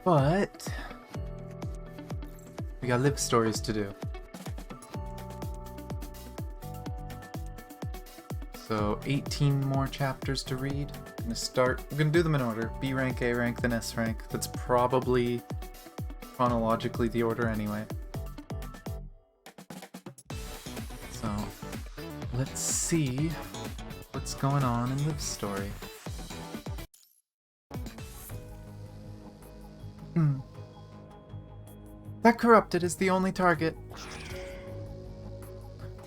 But we got live stories to do. So 18 more chapters to read. We're gonna do them in order. B rank, A rank, then S rank. That's probably chronologically the order anyway. So let's see what's going on in Liv's story. That corrupted is the only target.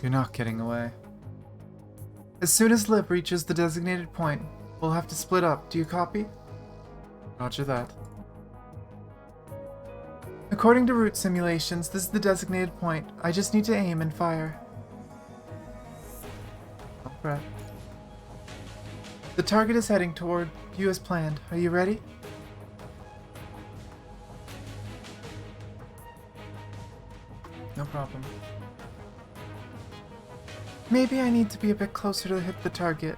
You're not getting away. As soon as Liv reaches the designated point, we'll have to split up. Do you copy? Roger that. According to route simulations, this is the designated point. I just need to aim and fire. Alright. The target is heading toward you as planned. Are you ready? No problem. Maybe I need to be a bit closer to hit the target.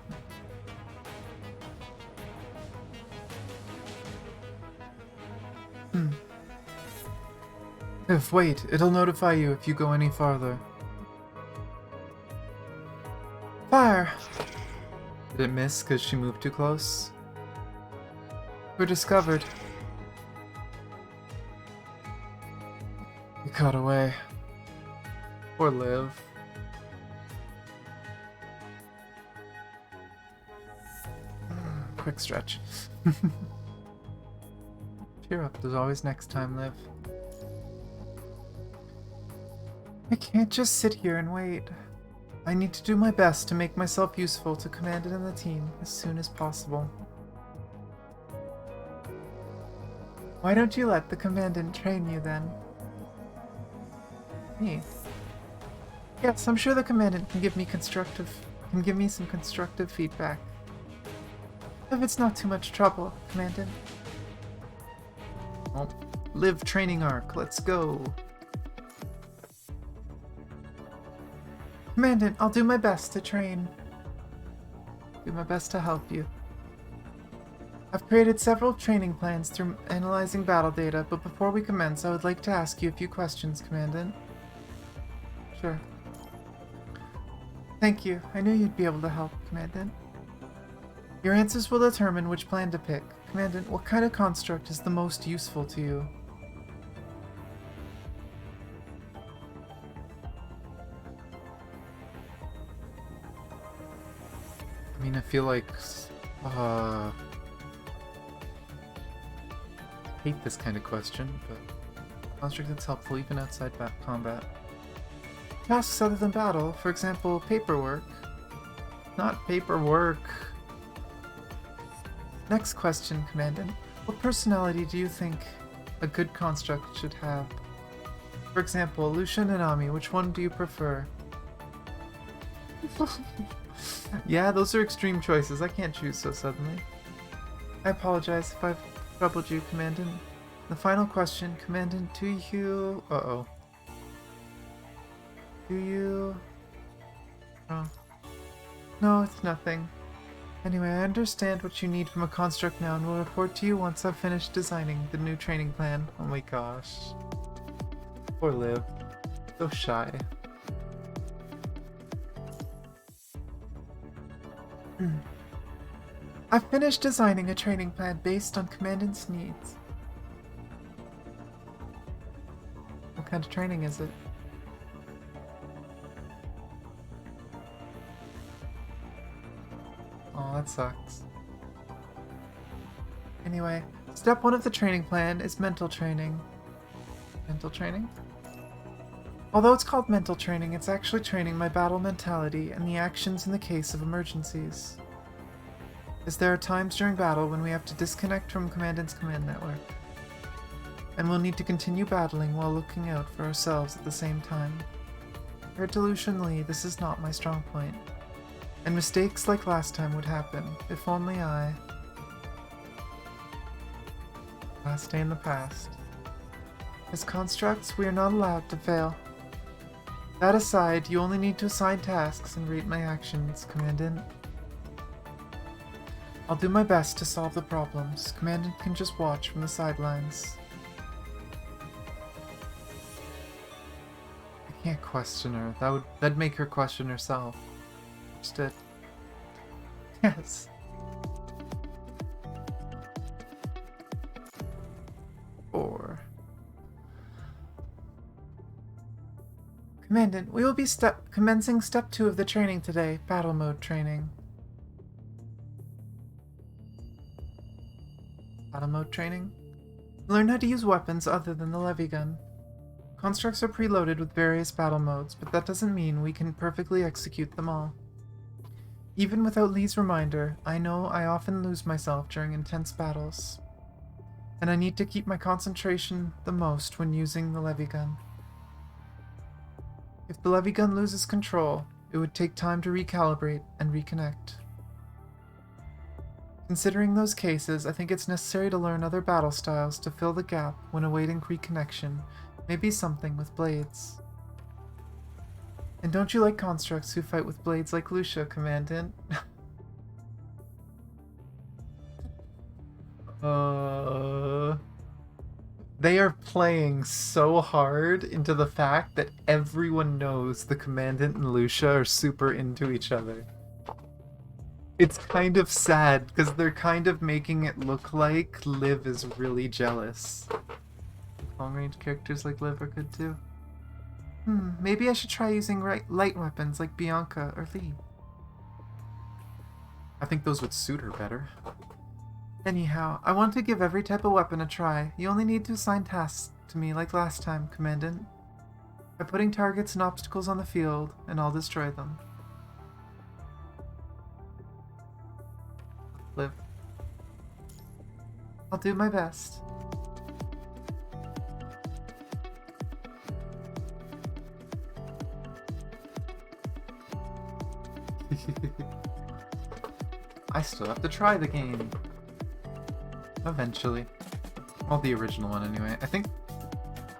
Wait, it'll notify you if you go any farther. Fire! Did it miss because she moved too close? We're discovered. We got away. Poor Liv. Quick stretch. Cheer up, there's always next time, Liv. I can't just sit here and wait. I need to do my best to make myself useful to Commandant and the team as soon as possible. Why don't you let the Commandant train you then? Me? Yes, I'm sure the Commandant can give me some constructive feedback. If it's not too much trouble, Commandant. Well, Liv training arc, let's go. Commandant, I'll do my best to train. Do my best to help you. I've created several training plans through analyzing battle data, but before we commence, I would like to ask you a few questions, Commandant. Sure. Thank you. I knew you'd be able to help, Commandant. Your answers will determine which plan to pick. Commandant, what kind of construct is the most useful to you? I mean, I feel like, hate this kind of question, but construct that's helpful even outside combat. Tasks other than battle, for example, paperwork. Not paperwork. Next question, Commandant. What personality do you think a good construct should have? For example, Lucian and Ami, which one do you prefer? Yeah, those are extreme choices. I can't choose so suddenly. I apologize if I've troubled you, Commandant. The final question, Commandant, do you... Uh-oh. Do you... Oh. No, it's nothing. Anyway, I understand what you need from a construct now and will report to you once I've finished designing the new training plan. Oh my gosh. Poor Liv. So shy. I've finished designing a training plan based on Commandant's needs. What kind of training is it? Oh, that sucks. Anyway, step 1 of the training plan is mental training. Mental training? Although it's called mental training, it's actually training my battle mentality and the actions in the case of emergencies. As there are times during battle when we have to disconnect from Commandant's command network. And we'll need to continue battling while looking out for ourselves at the same time. Compared to Lucian Lee, this is not my strong point. And mistakes like last time would happen, if only Last day in the past. As constructs, we are not allowed to fail. That aside, you only need to assign tasks and rate my actions, Commandant. I'll do my best to solve the problems. Commandant can just watch from the sidelines. Can't question her. That'd make her question herself. Understood. Yes. Four. Commandant, we will be commencing step 2 of the training today, battle mode training. Battle mode training? Learn how to use weapons other than the levy gun. Constructs are preloaded with various battle modes, but that doesn't mean we can perfectly execute them all. Even without Lee's reminder, I know I often lose myself during intense battles, and I need to keep my concentration the most when using the levy gun. If the levy gun loses control, it would take time to recalibrate and reconnect. Considering those cases, I think it's necessary to learn other battle styles to fill the gap when awaiting reconnection, maybe something with blades. And don't you like constructs who fight with blades like Lucia, Commandant? They are playing so hard into the fact that everyone knows the Commandant and Lucia are super into each other. It's kind of sad, because they're kind of making it look like Liv is really jealous. Long-range characters like Liv are good too. Maybe I should try using light weapons like Bianca or Lee. I think those would suit her better. Anyhow, I want to give every type of weapon a try. You only need to assign tasks to me like last time, Commandant. By putting targets and obstacles on the field, and I'll destroy them. Liv. I'll do my best. I still have to try the game. Eventually. Well, the original one anyway. I think...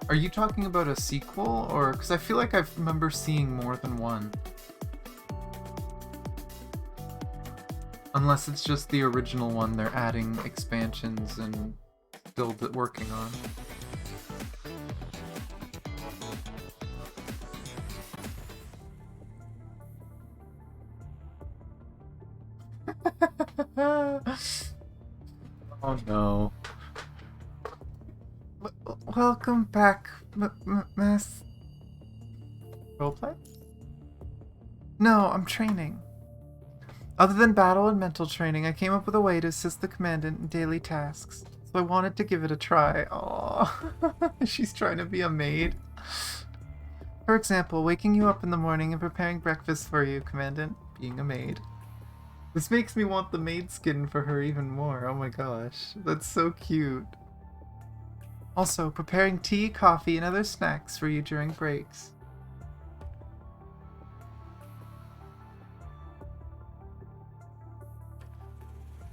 Are you talking about a sequel? Or... Because I feel like I remember seeing more than one. Unless it's just the original one they're adding expansions and still working on. Oh no. Welcome back, Mass... Roleplay? No, I'm training. Other than battle and mental training, I came up with a way to assist the Commandant in daily tasks. So I wanted to give it a try. Aww. She's trying to be a maid. For example, waking you up in the morning and preparing breakfast for you, Commandant, being a maid. This makes me want the maid skin for her even more. Oh my gosh, that's so cute. Also, preparing tea, coffee, and other snacks for you during breaks.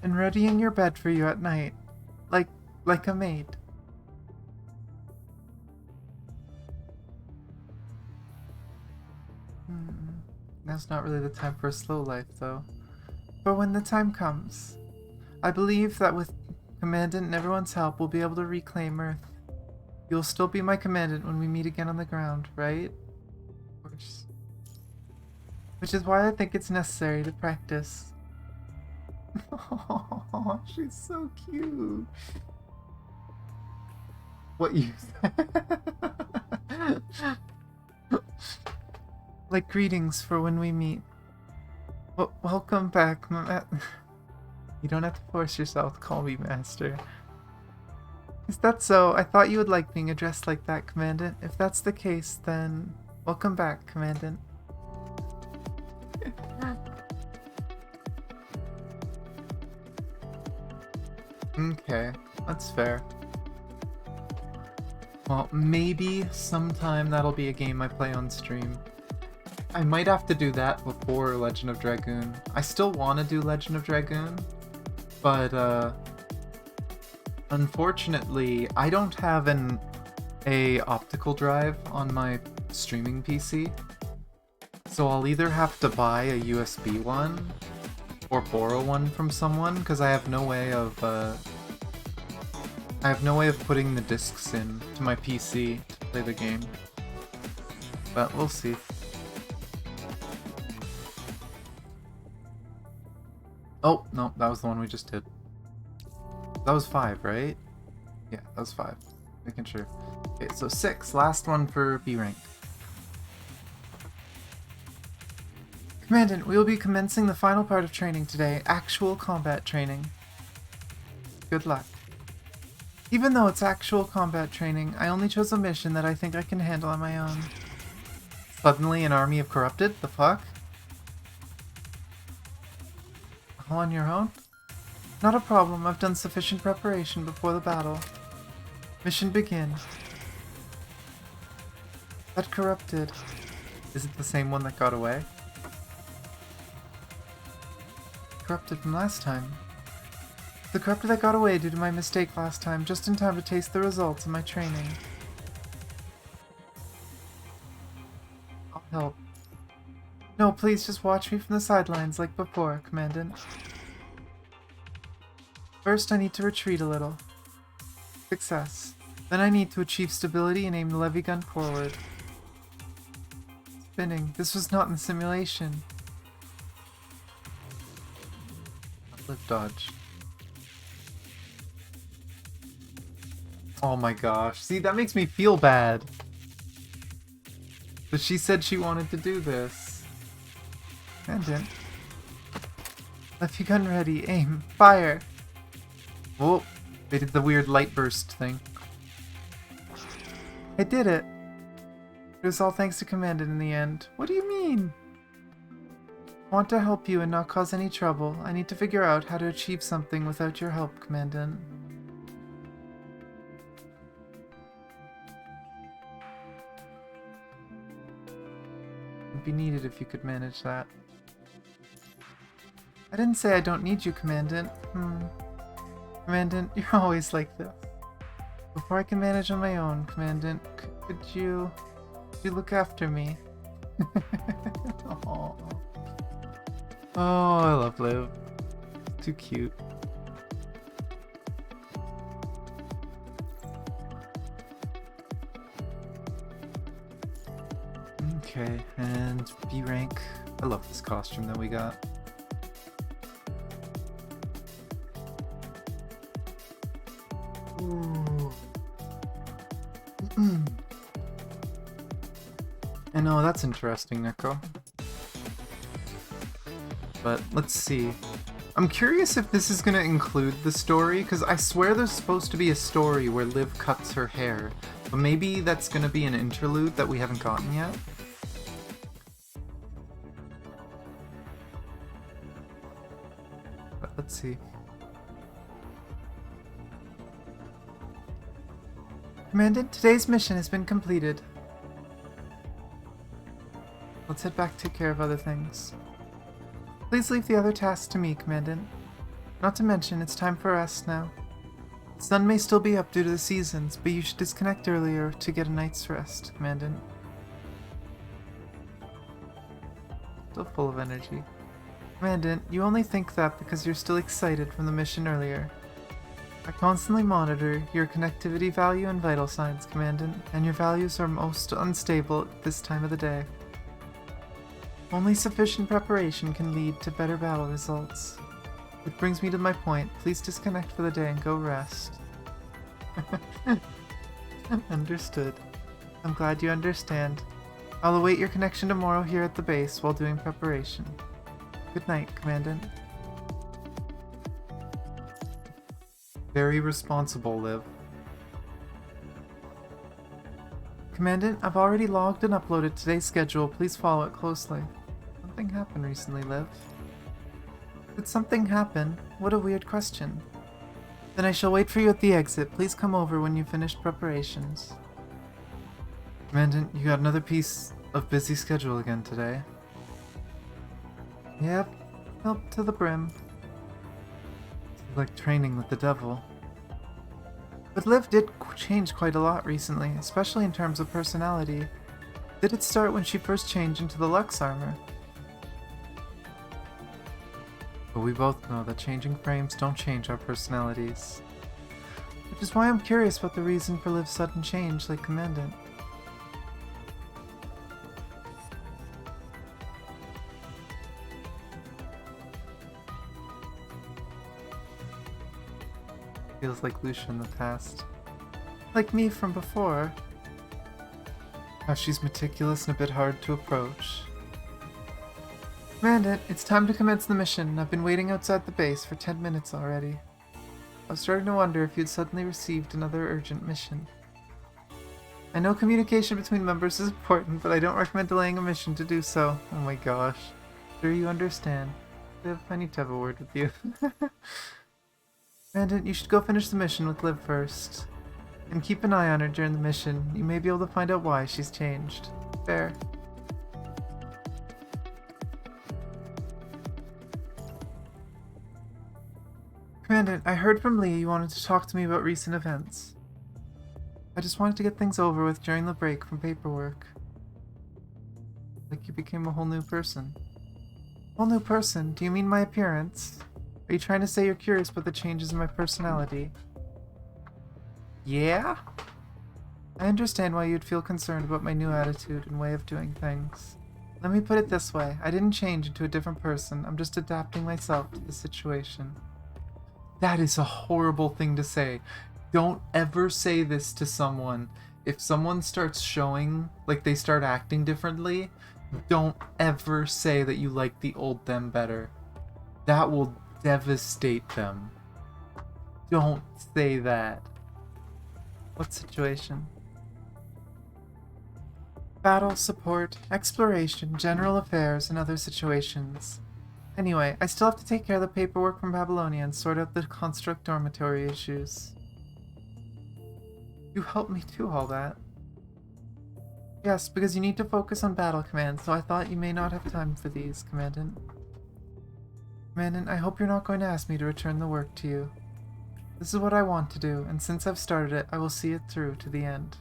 And readying your bed for you at night, like a maid. Now's not really the time for a slow life, though. But when the time comes, I believe that with Commandant and everyone's help, we'll be able to reclaim Earth. You'll still be my Commandant when we meet again on the ground, right? Of course. Which is why I think it's necessary to practice. Oh, she's so cute. What you said? Like greetings for when we meet. Welcome back, You don't have to force yourself to call me Master. Is that so? I thought you would like being addressed like that, Commandant. If that's the case, then welcome back, Commandant. Okay, that's fair. Well, maybe sometime that'll be a game I play on stream. I might have to do that before Legend of Dragoon. I still want to do Legend of Dragoon, but unfortunately, I don't have a optical drive on my streaming PC, so I'll either have to buy a USB one or borrow one from someone, because I have no way of putting the discs in to my PC to play the game. but we'll see. Oh, no, that was the one we just did. That was 5, right? Yeah, that was 5. Making sure. Okay, so 6. Last one for B rank. Commandant, we will be commencing the final part of training today. Actual combat training. Good luck. Even though it's actual combat training, I only chose a mission that I think I can handle on my own. Suddenly an army of corrupted? The fuck? All on your own? Not a problem, I've done sufficient preparation before the battle. Mission begin. That corrupted. Is it the same one that got away? Corrupted from last time. The corrupted that got away due to my mistake last time, just in time to taste the results of my training. I'll help. No, please just watch me from the sidelines like before, Commandant. First, I need to retreat a little. Success. Then I need to achieve stability and aim the levy gun forward. Spinning. This was not in the simulation. Lift dodge. Oh my gosh. See, that makes me feel bad. But she said she wanted to do this. Commandant. Lefty gun ready. Aim. Fire. Whoa. They did the weird light burst thing. I did it. It was all thanks to Commandant in the end. What do you mean? I want to help you and not cause any trouble. I need to figure out how to achieve something without your help, Commandant. It'd be needed if you could manage that. I didn't say I don't need you, Commandant. Commandant, you're always like this. Before I can manage on my own, Commandant, could you look after me? Aww. Oh, I love Liv. Too cute. Okay, and B rank. I love this costume that we got. Ooh. I know, that's interesting, Neko. But let's see. I'm curious if this is going to include the story, because I swear there's supposed to be a story where Liv cuts her hair. But maybe that's going to be an interlude that we haven't gotten yet. But let's see. Commandant, today's mission has been completed. Let's head back to take care of other things. Please leave the other tasks to me, Commandant. Not to mention, it's time for rest now. The sun may still be up due to the seasons, but you should disconnect earlier to get a night's rest, Commandant. Still full of energy. Commandant, you only think that because you're still excited from the mission earlier. I constantly monitor your connectivity value and vital signs, Commandant, and your values are most unstable at this time of the day. Only sufficient preparation can lead to better battle results. It brings me to my point. Please disconnect for the day and go rest. Understood. I'm glad you understand. I'll await your connection tomorrow here at the base while doing preparation. Good night, Commandant. Very responsible, Liv. Commandant, I've already logged and uploaded today's schedule. Please follow it closely. Something happened recently, Liv. Did something happen? What a weird question. Then I shall wait for you at the exit. Please come over when you've finished preparations. Commandant, you got another piece of busy schedule again today. Yep, up to the brim. It's like training with the devil. But Liv did change quite a lot recently, especially in terms of personality. Did it start when she first changed into the Lux armor? But we both know that changing frames don't change our personalities. Which is why I'm curious about the reason for Liv's sudden change, like Commandant. feels like Lucia in the past. Like me from before. How she's meticulous and a bit hard to approach. Commandant, it's time to commence the mission. I've been waiting outside the base for 10 minutes already. I was starting to wonder if you'd suddenly received another urgent mission. I know communication between members is important, but I don't recommend delaying a mission to do so. Oh my gosh. Sure you understand. Liv, I need to have a word with you. Commandant, you should go finish the mission with Liv first. And keep an eye on her during the mission. You may be able to find out why she's changed. Fair. Commandant, I heard from Lee you wanted to talk to me about recent events. I just wanted to get things over with during the break from paperwork. Like you became a whole new person. Whole new person? Do you mean my appearance? Are you trying to say you're curious about the changes in my personality? Yeah? I understand why you'd feel concerned about my new attitude and way of doing things. Let me put it this way. I didn't change into a different person. I'm just adapting myself to the situation. That is a horrible thing to say. Don't ever say this to someone. If someone starts showing, like they start acting differently, don't ever say that you like the old them better. That will devastate them. Don't say that. What situation? Battle, support, exploration, general affairs, and other situations. Anyway, I still have to take care of the paperwork from Babylonia and sort out the construct dormitory issues. You helped me do all that. Yes, because you need to focus on battle commands, so I thought you may not have time for these, Commandant. Commandant, I hope you're not going to ask me to return the work to you. This is what I want to do, and since I've started it, I will see it through to the end.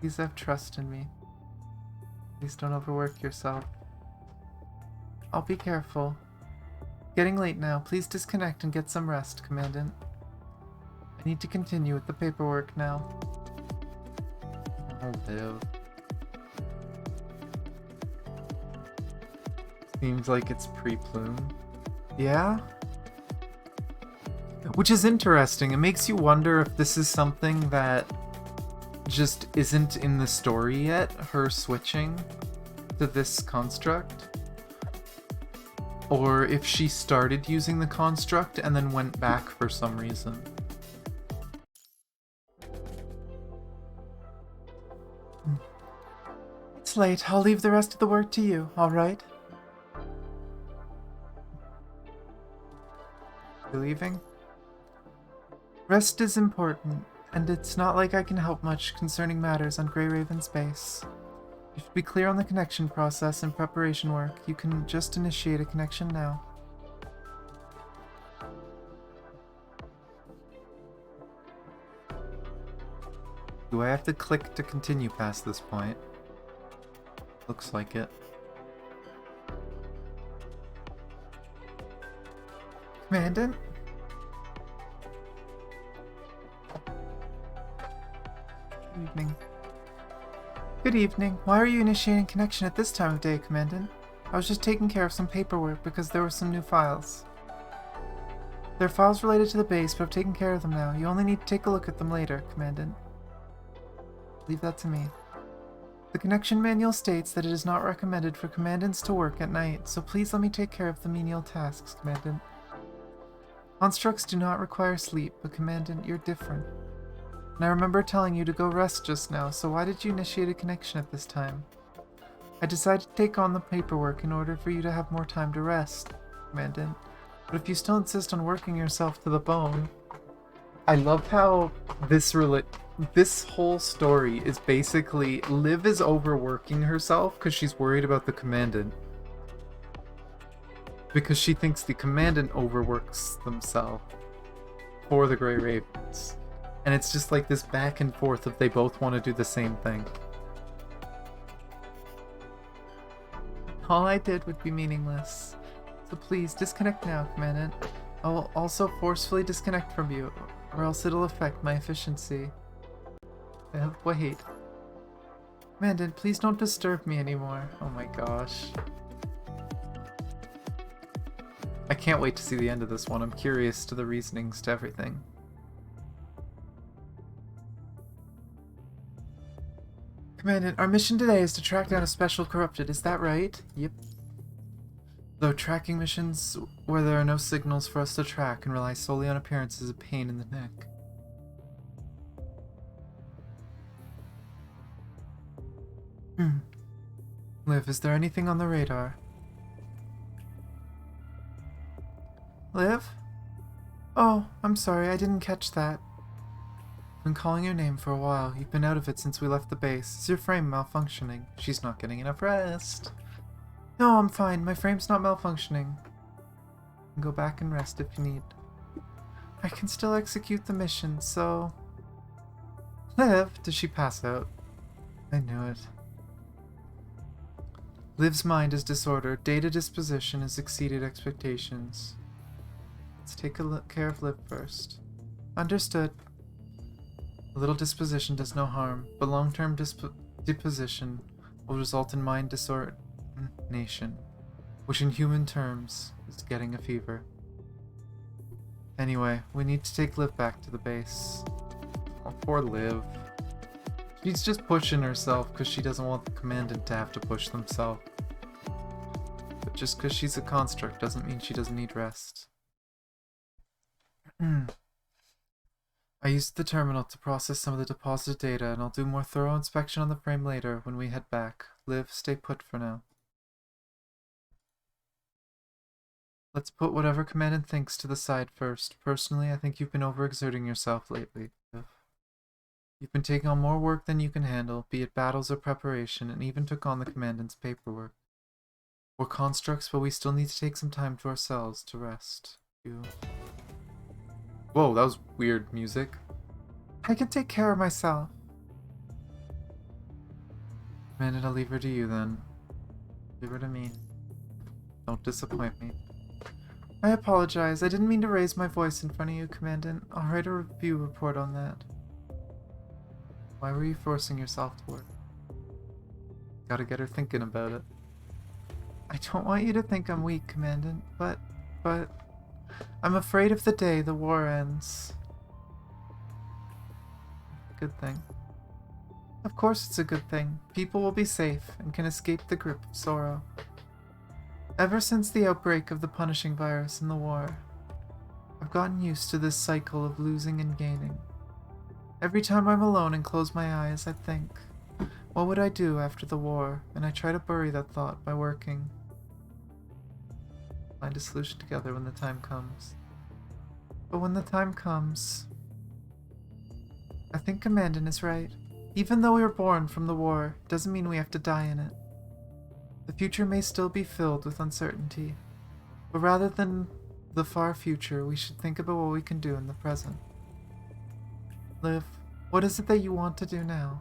Please have trust in me. Please don't overwork yourself. I'll be careful. Getting late now. Please disconnect and get some rest, Commandant. I need to continue with the paperwork now. Oh, Liv. Seems like it's pre-plume. Yeah? Which is interesting. It makes you wonder if this is something that just isn't in the story yet, her switching to this construct. Or if she started using the construct and then went back for some reason. It's late. I'll leave the rest of the work to you, alright? You leaving? Rest is important, and it's not like I can help much concerning matters on Grey Raven's base. You should be clear on the connection process and preparation work. You can just initiate a connection now. Do I have to click to continue past this point? Looks like it. Commandant? Good evening. Good evening. Why are you initiating connection at this time of day, Commandant? I was just taking care of some paperwork because there were some new files. There are files related to the base, but I've taken care of them now. You only need to take a look at them later, Commandant. Leave that to me. The connection manual states that it is not recommended for commandants to work at night, so please let me take care of the menial tasks, Commandant. Constructs do not require sleep, but Commandant, you're different. And I remember telling you to go rest just now, so why did you initiate a connection at this time? I decided to take on the paperwork in order for you to have more time to rest, Commandant. But if you still insist on working yourself to the bone... I love how this whole story is basically Liv is overworking herself because she's worried about the Commandant. Because she thinks the Commandant overworks themselves for the Grey Ravens. And it's just like this back and forth of they both want to do the same thing. All I did would be meaningless. So please, disconnect now, Commandant. I will also forcefully disconnect from you, or else it'll affect my efficiency. Wait. Commandant, please don't disturb me anymore. Oh my gosh. can't wait to see the end of this one. I'm curious to the reasonings to everything. Commandant, our mission today is to track down a special corrupted, is that right? Yep. Though tracking missions where there are no signals for us to track and rely solely on appearance is a pain in the neck. Liv, is there anything on the radar? Liv? Oh, I'm sorry, I didn't catch that. I've been calling your name for a while. You've been out of it since we left the base. Is your frame malfunctioning? She's not getting enough rest. No, I'm fine. My frame's not malfunctioning. You can go back and rest if you need. I can still execute the mission, so... Liv, did she pass out? I knew it. Liv's mind is disordered. Data disposition has exceeded expectations. Let's take care of Liv first. Understood. A little disposition does no harm, but long-term deposition will result in mind disordination, which in human terms is getting a fever. Anyway, we need to take Liv back to the base. Oh, poor Liv. She's just pushing herself because she doesn't want the Commandant to have to push themselves. But just because she's a construct doesn't mean she doesn't need rest. I used the terminal to process some of the deposited data, and I'll do more thorough inspection on the frame later when we head back. Liv, stay put for now. Let's put whatever Commandant thinks to the side first. Personally, I think you've been overexerting yourself lately, Liv. You've been taking on more work than you can handle, be it battles or preparation, and even took on the Commandant's paperwork. We're constructs, but we still need to take some time to ourselves to rest. Whoa, that was weird music. I can take care of myself. Commandant, I'll leave her to you then. Leave her to me. Don't disappoint me. I apologize. I didn't mean to raise my voice in front of you, Commandant. I'll write a review report on that. Why were you forcing yourself to work? Gotta get her thinking about it. I don't want you to think I'm weak, Commandant, but I'm afraid of the day the war ends. Good thing. Of course it's a good thing. People will be safe and can escape the grip of sorrow. Ever since the outbreak of the punishing virus in the war, I've gotten used to this cycle of losing and gaining. Every time I'm alone and close my eyes, I think, what would I do after the war? And I try to bury that thought by working. Find a solution together when the time comes. But when the time comes, I think Commandant is right. Even though we were born from the war, doesn't mean we have to die in it. The future may still be filled with uncertainty, but rather than the far future, we should think about what we can do in the present. Liv, what is it that you want to do now?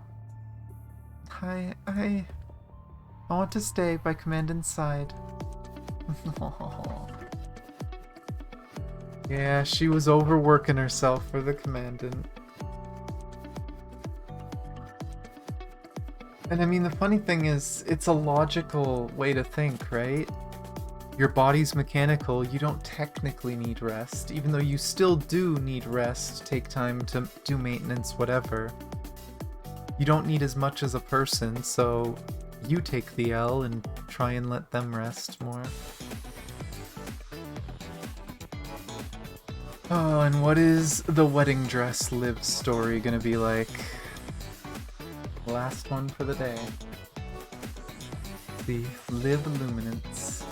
I want to stay by Commandant's side. Yeah, she was overworking herself for the Commandant. And I mean, the funny thing is, it's a logical way to think, right? Your body's mechanical, you don't technically need rest, even though you still do need rest, take time to do maintenance, whatever. You don't need as much as a person, so you take the L and try and let them rest more. Oh, and what is the wedding dress Liv story gonna be like? Last one for the day. The Liv Luminance.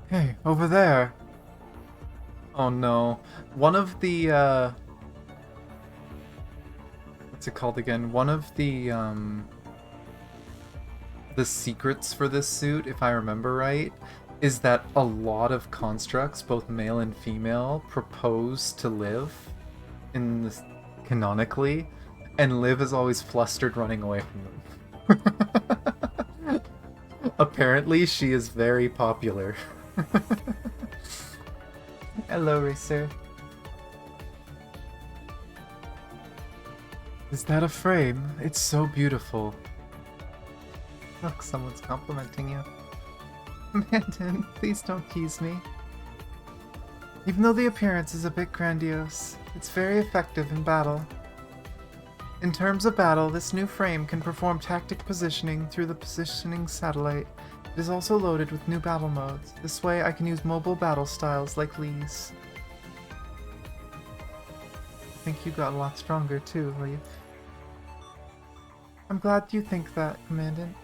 Hey, over there! Oh no. One of the, what's it called again? One of the secrets for this suit, if I remember right, is that a lot of constructs, both male and female, propose to Liv in this, canonically, and Liv is always flustered running away from them. Apparently, she is very popular. Hello, Racer. Is that a frame? It's so beautiful. Look, someone's complimenting you. Manton, please don't tease me. Even though the appearance is a bit grandiose, it's very effective in battle. In terms of battle, this new frame can perform tactic positioning through the positioning satellite. It is also loaded with new battle modes. This way I can use mobile battle styles like Lee's. I think you got a lot stronger too, Lee. I'm glad you think that, Commandant.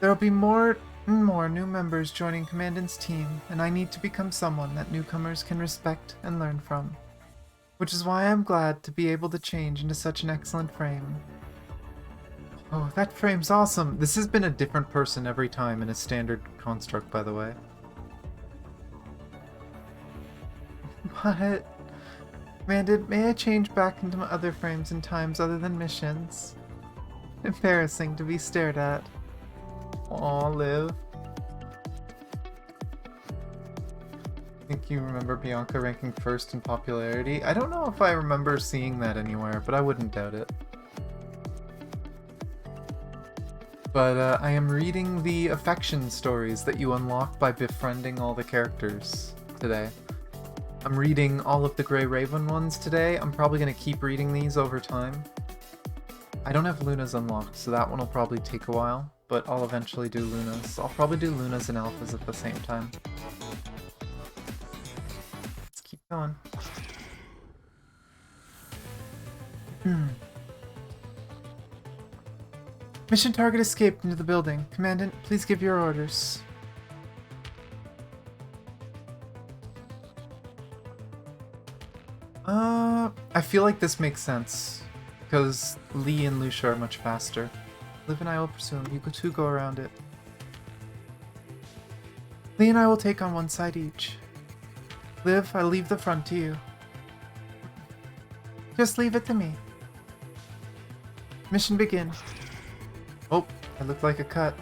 There'll be more and more new members joining Commandant's team, and I need to become someone that newcomers can respect and learn from. Which is why I'm glad to be able to change into such an excellent frame. Oh, that frame's awesome! This has been a different person every time in a standard construct, by the way. But... Commandant, may I change back into my other frames in times other than missions? Embarrassing to be stared at. Aw, Liv. I think you remember Bianca ranking first in popularity. I don't know if I remember seeing that anywhere, but I wouldn't doubt it. But I am reading the affection stories that you unlock by befriending all the characters today. I'm reading all of the Grey Raven ones today. I'm probably going to keep reading these over time. I don't have Luna's unlocked, so that one will probably take a while, but I'll eventually do Luna's. I'll probably do Luna's and Alpha's at the same time. Let's keep going. Mission target escaped into the building. Commandant, please give your orders. I feel like this makes sense, because Lee and Lucia are much faster. Liv and I will pursue him. You two go around it. Lee and I will take on one side each. Liv, I leave the front to you. Just leave it to me. Mission begin. Oh, that looked like a cut.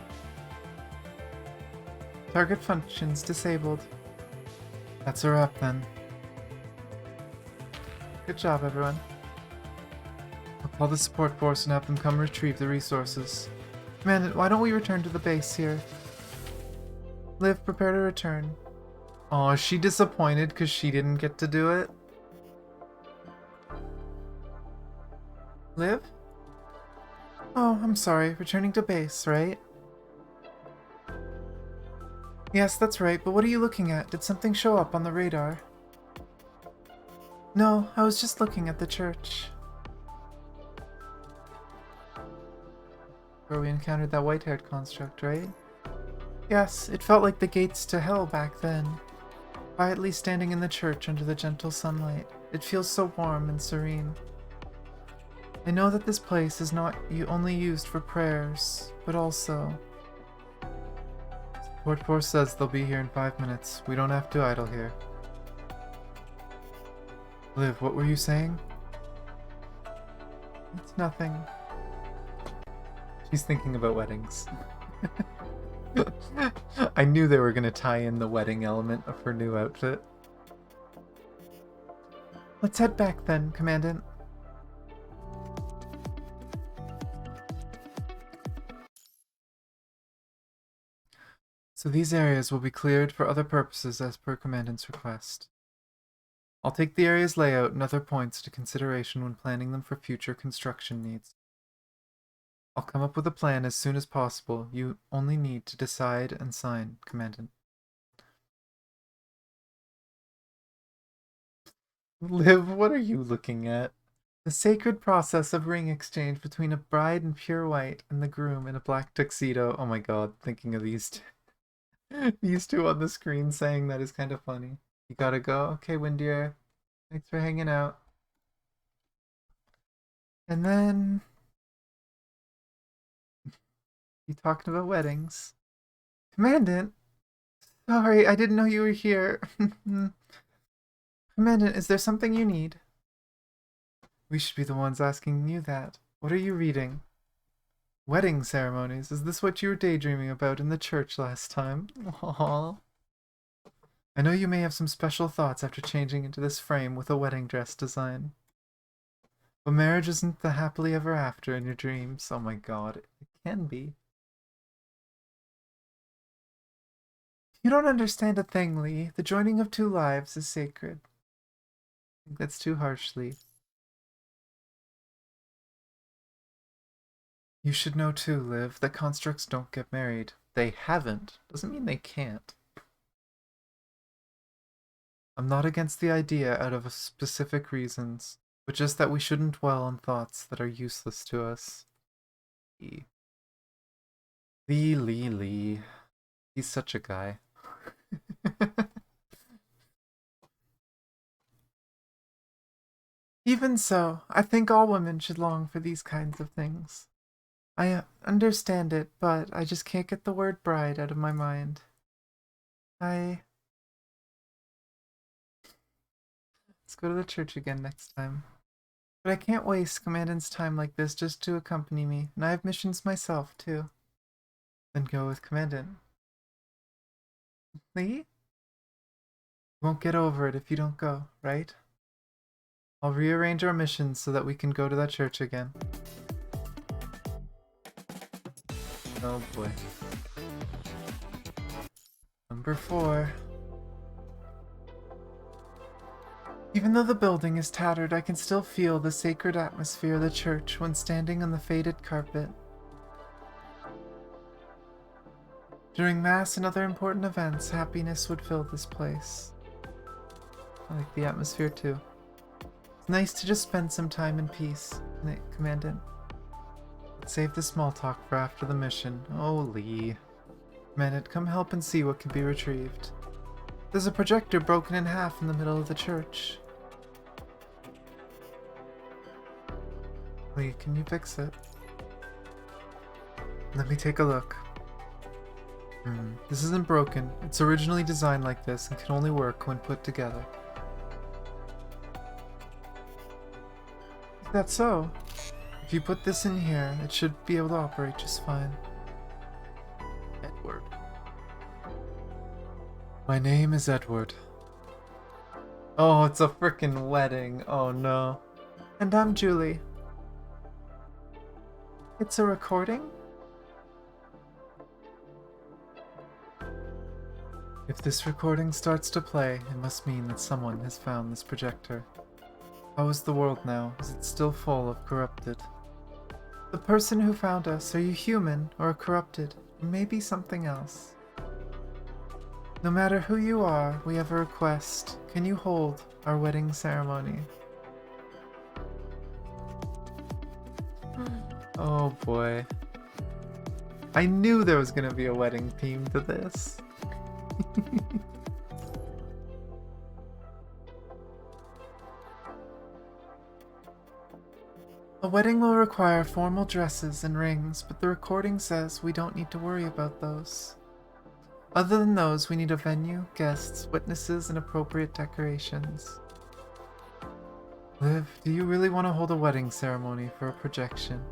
Target functions disabled. That's a wrap then. Good job, everyone. I'll call the support force and have them come retrieve the resources. Commandant, why don't we return to the base here? Liv, prepare to return. Oh, is she disappointed because she didn't get to do it? Liv? Oh, I'm sorry. Returning to base, right? Yes, that's right, but what are you looking at? Did something show up on the radar? No, I was just looking at the church. Where we encountered that white-haired construct, right? Yes, it felt like the gates to hell back then. Quietly standing in the church under the gentle sunlight. It feels so warm and serene. I know that this place is not only used for prayers, but also... Support force says they'll be here in 5 minutes. We don't have to idle here. Liv, what were you saying? It's nothing. She's thinking about weddings. I knew they were going to tie in the wedding element of her new outfit. Let's head back then, Commandant. So these areas will be cleared for other purposes as per Commandant's request. I'll take the area's layout and other points into consideration when planning them for future construction needs. I'll come up with a plan as soon as possible. You only need to decide and sign, Commandant. Liv, what are you looking at? The sacred process of ring exchange between a bride in pure white and the groom in a black tuxedo. Oh my god, thinking of these two. These two on the screen saying that is kind of funny. You gotta go? Okay, Windier. Thanks for hanging out. And then... You talked about weddings. Commandant? Sorry, I didn't know you were here. Commandant, is there something you need? We should be the ones asking you that. What are you reading? Wedding ceremonies. Is this what you were daydreaming about in the church last time? Aww. I know you may have some special thoughts after changing into this frame with a wedding dress design. But marriage isn't the happily ever after in your dreams. Oh my god, it can be. You don't understand a thing, Lee. The joining of two lives is sacred. I think that's too harshly. You should know too, Liv, that constructs don't get married. They haven't. Doesn't mean they can't. I'm not against the idea out of specific reasons, but just that we shouldn't dwell on thoughts that are useless to us. Lee. Lee. He's such a guy. Even so, I think all women should long for these kinds of things. I understand it, but I just can't get the word bride out of my mind. Let's go to the church again next time. But I can't waste Commandant's time like this just to accompany me, and I have missions myself, too. Then go with Commandant. Lee? You won't get over it if you don't go, right? I'll rearrange our missions so that we can go to that church again. Oh boy. Number 4. Even though the building is tattered, I can still feel the sacred atmosphere of the church when standing on the faded carpet. During Mass and other important events, happiness would fill this place. I like the atmosphere too. It's nice to just spend some time in peace, Commandant. Let's save the small talk for after the mission. Oh, Lee. Commandant, come help and see what can be retrieved. There's a projector broken in half in the middle of the church. Lee, can you fix it? Let me take a look. This isn't broken. It's originally designed like this and can only work when put together. Is that so? If you put this in here, it should be able to operate just fine. Edward. My name is Edward. Oh, it's a frickin' wedding. Oh no. And I'm Julie. It's a recording? If this recording starts to play, it must mean that someone has found this projector. How is the world now? Is it still full of corrupted? The person who found us, are you human or corrupted? Or maybe something else? No matter who you are, we have a request. Can you hold our wedding ceremony? Oh boy. I knew there was gonna be a wedding theme to this. A wedding will require formal dresses and rings, but the recording says we don't need to worry about those. Other than those, we need a venue, guests, witnesses, and appropriate decorations. Liv, do you really want to hold a wedding ceremony for a projection?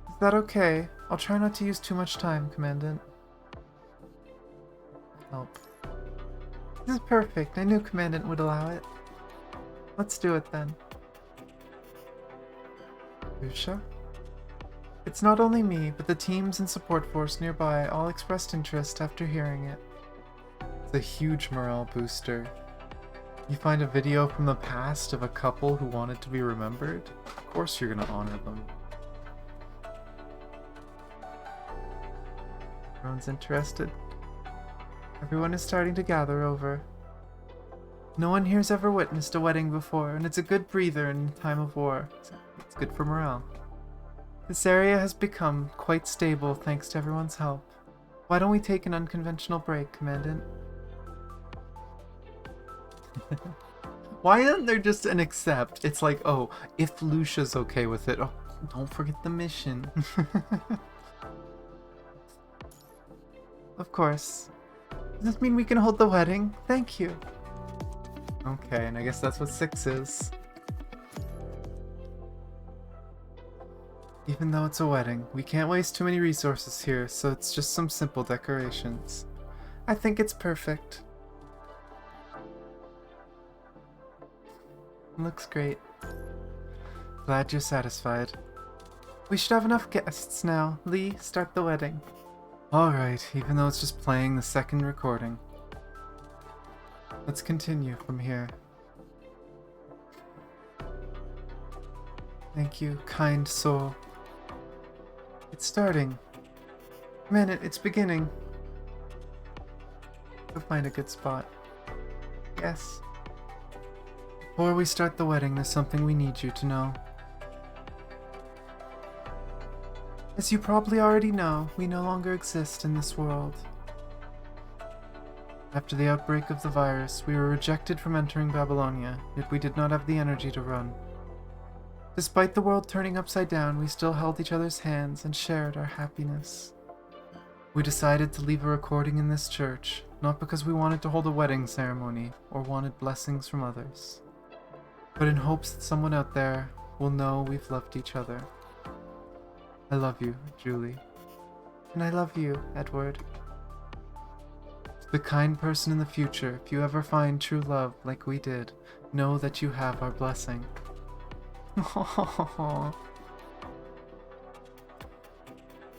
Is that okay? I'll try not to use too much time, Commandant. Help. This is perfect. I knew Commandant would allow it. Let's do it then. Lucia? It's not only me, but the teams and support force nearby all expressed interest after hearing it. It's a huge morale booster. You find a video from the past of a couple who wanted to be remembered? Of course you're gonna honor them. Everyone's interested. Everyone is starting to gather over. No one here's ever witnessed a wedding before, and it's a good breather in time of war. It's good for morale. This area has become quite stable thanks to everyone's help. Why don't we take an unconventional break, Commandant? Why isn't there just an accept? It's like, oh, if Lucia's okay with it, oh, don't forget the mission. Of course. Does this mean we can hold the wedding? Thank you. Okay, and I guess that's what 6 is. Even though it's a wedding, we can't waste too many resources here, so it's just some simple decorations. I think it's perfect. Looks great. Glad you're satisfied. We should have enough guests now. Lee, start the wedding. Alright, even though it's just playing the second recording. Let's continue from here. Thank you, kind soul. It's starting. Minute, it's beginning. We'll find a good spot. Yes. Before we start the wedding, there's something we need you to know. As you probably already know, we no longer exist in this world. After the outbreak of the virus, we were rejected from entering Babylonia, yet we did not have the energy to run. Despite the world turning upside down, we still held each other's hands and shared our happiness. We decided to leave a recording in this church, not because we wanted to hold a wedding ceremony or wanted blessings from others, but in hopes that someone out there will know we've loved each other. I love you, Julie. And I love you, Edward. To the kind person in the future, if you ever find true love like we did, know that you have our blessing.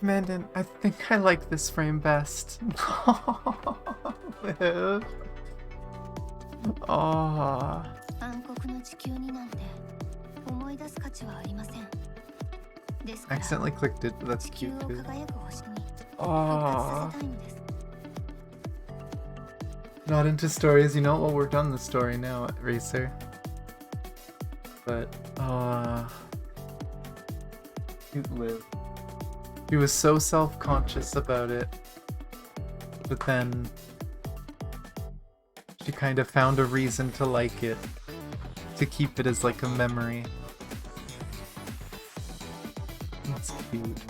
Mandan, I think I like this frame best. Liv. Oh. Accidentally clicked it, but that's cute too. Oh. Not into stories, you know, well, we're done the story now, Racer. But, cute Liv. She was so self-conscious about it, but then she kind of found a reason to like it, to keep it as like a memory. It's cute.